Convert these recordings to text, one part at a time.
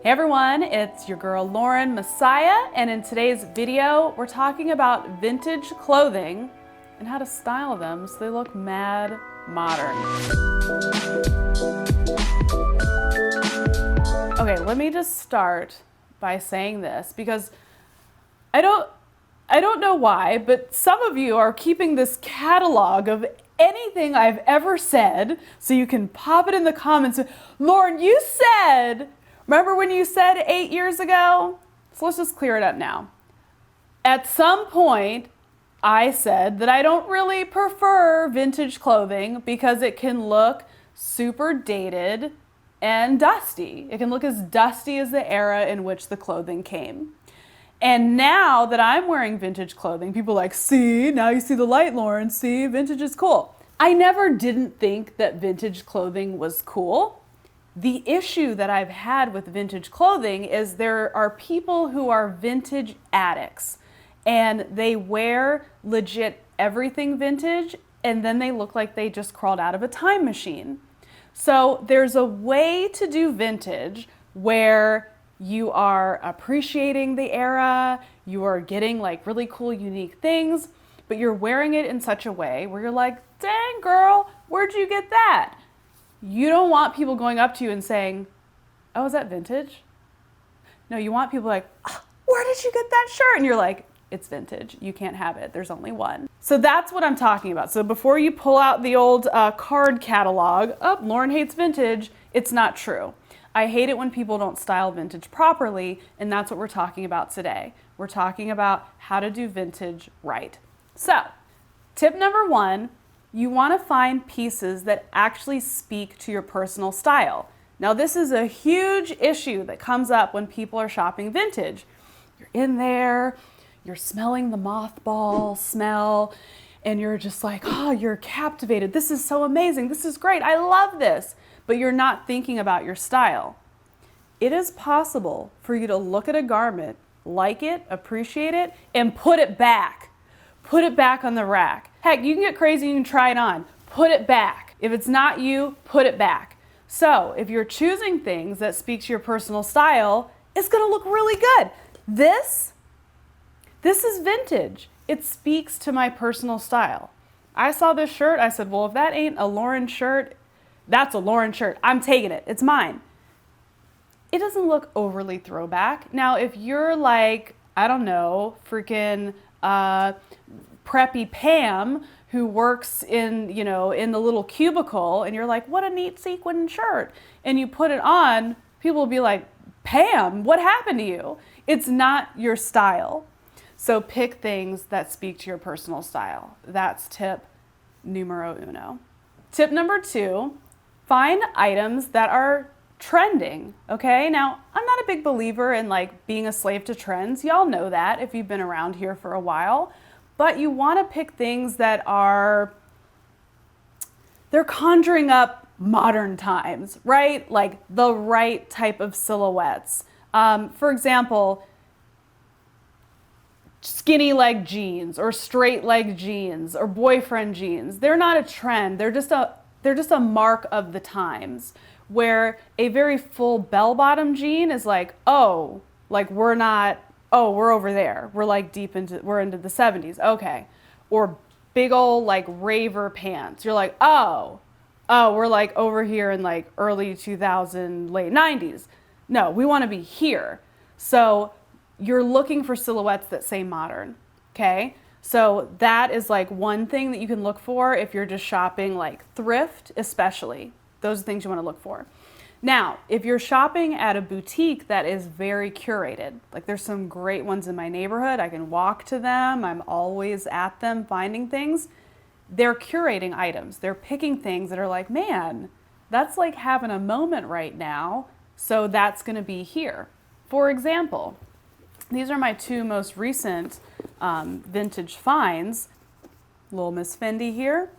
Hey everyone, it's your girl Lauren Messiah, and in today's video, we're talking about vintage clothing and how to style them so they look mad modern. Okay, let me just start by saying this because I don't know why, but some of you are keeping this catalog of anything I've ever said, so you can pop it in the comments. Lauren, you said, remember when you said 8 years ago? So let's just clear it up now. At some point, I said that I don't really prefer vintage clothing because it can look super dated and dusty. It can look as dusty as the era in which the clothing came. And now that I'm wearing vintage clothing, people are like, see, now you see the light, Lauren, see, vintage is cool. I never didn't think that vintage clothing was cool. The issue that I've had with vintage clothing is there are people who are vintage addicts and they wear legit everything vintage and then they look like they just crawled out of a time machine. So there's a way to do vintage where you are appreciating the era, you are getting like really cool, unique things, but you're wearing it in such a way where you're like, dang girl, where'd you get that? You don't want people going up to you and saying, oh, is that vintage? No, you want people like, oh, where did you get that shirt? And you're like, it's vintage. You can't have it. There's only one. So that's what I'm talking about. So before you pull out the old card catalog, oh, Lauren hates vintage, it's not true. I hate it when people don't style vintage properly, and that's what we're talking about today. We're talking about how to do vintage right. So, tip number one, you want to find pieces that actually speak to your personal style. Now, this is a huge issue that comes up when people are shopping vintage. You're in there, you're smelling the mothball smell, and you're just like, oh, you're captivated. This is so amazing. This is great. I love this. But you're not thinking about your style. It is possible for you to look at a garment, like it, appreciate it, and put it back. Put it back on the rack. Heck, you can get crazy, you can try it on. Put it back. If it's not you, put it back. So if you're choosing things that speak to your personal style, it's gonna look really good. This is vintage. It speaks to my personal style. I saw this shirt, I said, well, if that ain't a Lauren shirt, that's a Lauren shirt. I'm taking it. It's mine. It doesn't look overly throwback. Now, if you're like, I don't know, freaking preppy Pam who works in the little cubicle and you're like, what a neat sequin shirt. And you put it on, people will be like, Pam, what happened to you? It's not your style. So pick things that speak to your personal style. That's tip numero uno. Tip number two, find items that are trending, okay? Now, I'm not a big believer in like being a slave to trends. Y'all know that if you've been around here for a while, but you want to pick things that they're conjuring up modern times, right? Like the right type of silhouettes. For example, skinny leg jeans or straight leg jeans or boyfriend jeans. They're not a trend. They're just a mark of the times, where a very full bell-bottom jean is like, oh, like we're over there. We're like we're into the 70s. Okay. Or big old like raver pants. You're like, oh, we're like over here in like early 2000, late 90s. No, we want to be here. So you're looking for silhouettes that say modern. Okay. So that is like one thing that you can look for if you're just shopping like thrift, especially. Those are things you want to look for. Now, if you're shopping at a boutique that is very curated, like there's some great ones in my neighborhood, I can walk to them, I'm always at them finding things. They're curating items. They're picking things that are like, man, that's like having a moment right now. So that's going to be here. For example, these are my two most recent vintage finds. Little Miss Fendi here,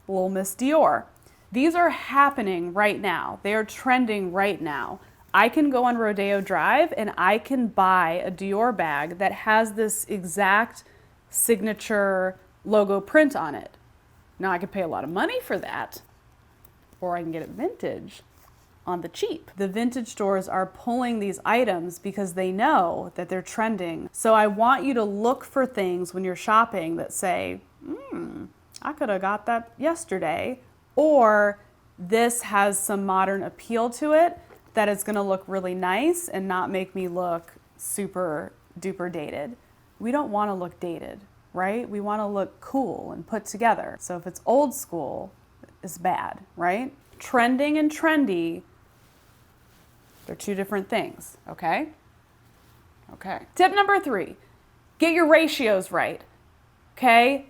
Little Miss Dior. These are happening right now. They are trending right now. I can go on Rodeo Drive and I can buy a Dior bag that has this exact signature logo print on it. Now I could pay a lot of money for that, or I can get it vintage. on the cheap. The vintage stores are pulling these items because they know that they're trending. So I want you to look for things when you're shopping that say, I could have got that yesterday, or this has some modern appeal to it that is going to look really nice and not make me look super duper dated. We don't want to look dated, right? We want to look cool and put together. So if it's old school, it's bad, right? Trending and trendy, they're two different things, okay? Okay. Tip number 3, get your ratios right, okay?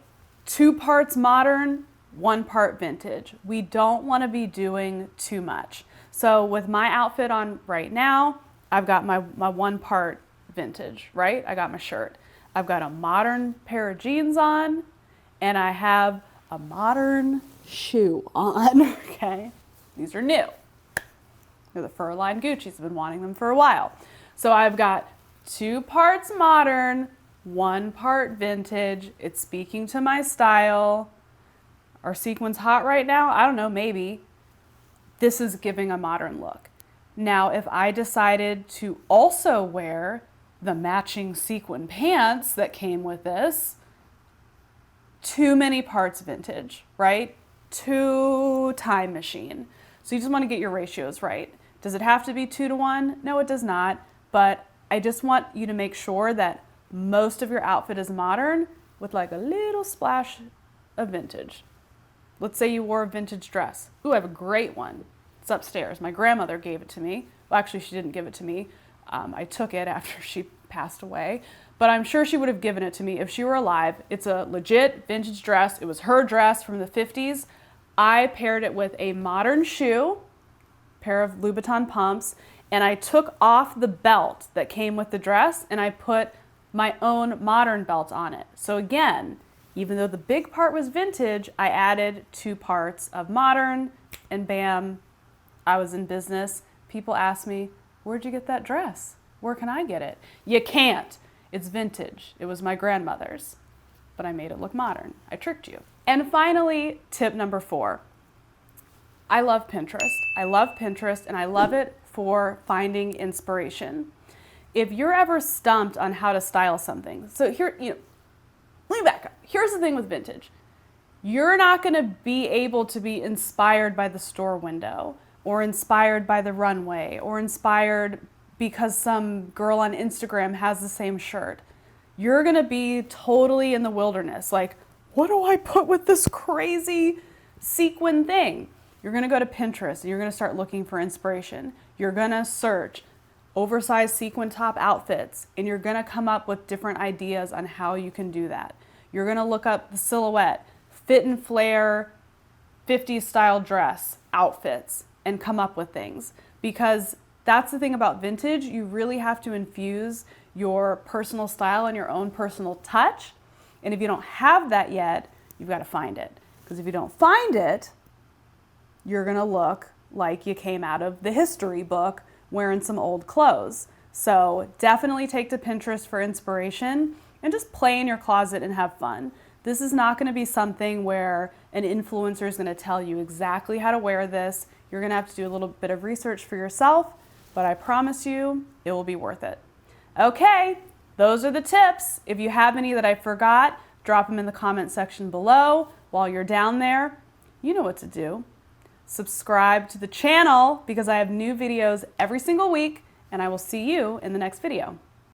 2 parts modern, 1 part vintage. We don't want to be doing too much. So with my outfit on right now, I've got my 1 part vintage, right? I got my shirt. I've got a modern pair of jeans on, and I have a modern shoe on, okay? These are new. They're the fur-lined Gucci's. I've been wanting them for a while. So I've got 2 parts modern, 1 part vintage. It's speaking to my style. Are sequins hot right now? I don't know, maybe. This is giving a modern look. Now, if I decided to also wear the matching sequin pants that came with this, too many parts vintage, right? Too time machine. So you just want to get your ratios right. Does it have to be 2 to 1? No, it does not. But I just want you to make sure that most of your outfit is modern with like a little splash of vintage. Let's say you wore a vintage dress. Ooh, I have a great one. It's upstairs. My grandmother gave it to me. Well, actually, she didn't give it to me. I took it after she passed away, but I'm sure she would have given it to me if she were alive. It's a legit vintage dress. It was her dress from the 50s. I paired it with a modern shoe, pair of Louboutin pumps, and I took off the belt that came with the dress and I put my own modern belt on it. So again, even though the big part was vintage, I added 2 parts of modern, and bam, I was in business. People ask me, where'd you get that dress? Where can I get it? You can't. It's vintage. It was my grandmother's, but I made it look modern. I tricked you. And finally, tip number 4. I love Pinterest. I love Pinterest, and I love it for finding inspiration. If you're ever stumped on how to style something, so here, let me back up. Here's the thing with vintage. You're not going to be able to be inspired by the store window, or inspired by the runway, or inspired because some girl on Instagram has the same shirt. You're going to be totally in the wilderness. Like, what do I put with this crazy sequin thing? You're going to go to Pinterest and you're going to start looking for inspiration. You're going to search oversized sequin top outfits, and you're going to come up with different ideas on how you can do that. You're going to look up the silhouette, fit and flare, 50s style dress outfits, and come up with things. Because that's the thing about vintage. You really have to infuse your personal style and your own personal touch. And if you don't have that yet, you've got to find it. Because if you don't find it, you're going to look like you came out of the history book wearing some old clothes. So definitely take to Pinterest for inspiration and just play in your closet and have fun. This is not going to be something where an influencer is going to tell you exactly how to wear this. You're going to have to do a little bit of research for yourself, but I promise you it will be worth it. Okay, those are the tips. If you have any that I forgot, drop them in the comment section below. While you're down there, you know what to do. Subscribe to the channel because I have new videos every single week, and I will see you in the next video.